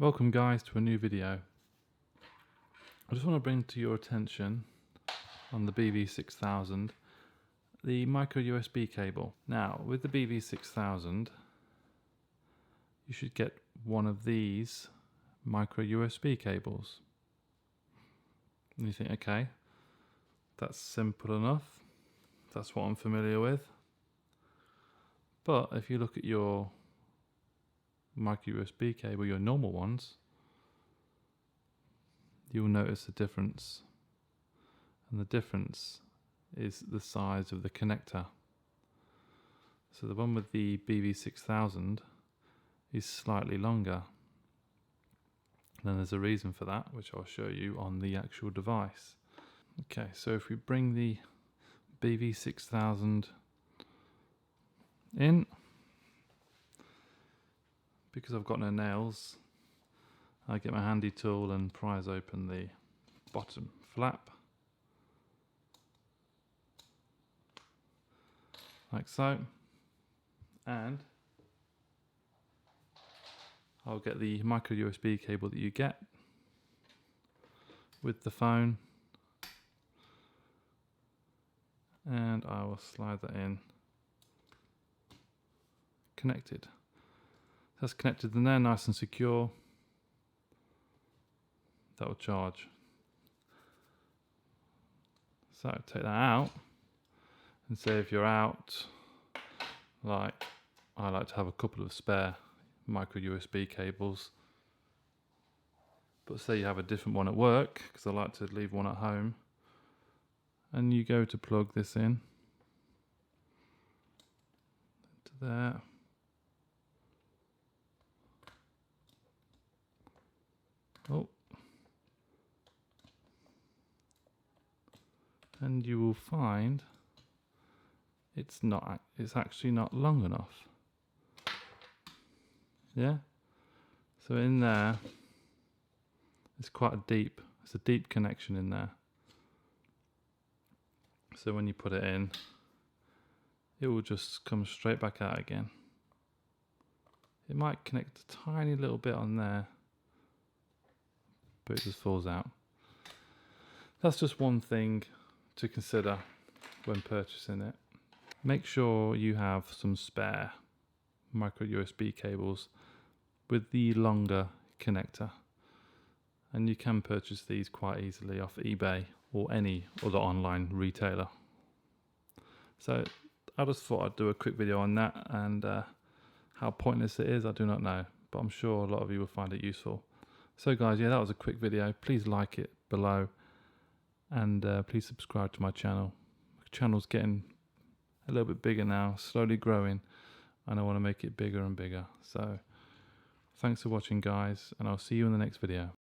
Welcome guys to a new video. I just want to bring to your attention on the BV6000 the micro USB cable. Now with the BV6000 you should get one of these micro USB cables. And you think, okay, that's simple enough, that's what I'm familiar with. But if you look at your micro USB cable, your normal ones, you'll notice a difference, and the difference is the size of the connector. So the one with the BV6000 is slightly longer, and there's a reason for that, which I'll show you on the actual device. Okay, so if we bring the BV6000 in, because I've got no nails, I get my handy tool and prise open the bottom flap, like so, and I'll get the micro USB cable that you get with the phone, and I will slide that in, connected. That's connected in there, nice and secure. That will charge. So take that out, and say if you're out, like I like to have a couple of spare micro USB cables, but say you have a different one at work, because I like to leave one at home, and you go to plug this in to there. Oh, and you will find it's actually not long enough. Yeah, so in there it's quite it's a deep connection in there, so when you put it in, it will just come straight back out again. It might connect a tiny little bit on there, but it just falls out. That's just one thing to consider when purchasing it. Make sure you have some spare micro USB cables with the longer connector, and you can purchase these quite easily off eBay or any other online retailer. So I just thought I'd do a quick video on that, and how pointless it is I do not know, but I'm sure a lot of you will find it useful. So guys, yeah, that was a quick video. Please like it below, and please subscribe to my channel. My channel's getting a little bit bigger now, slowly growing, and I want to make it bigger and bigger. So thanks for watching guys, and I'll see you in the next video.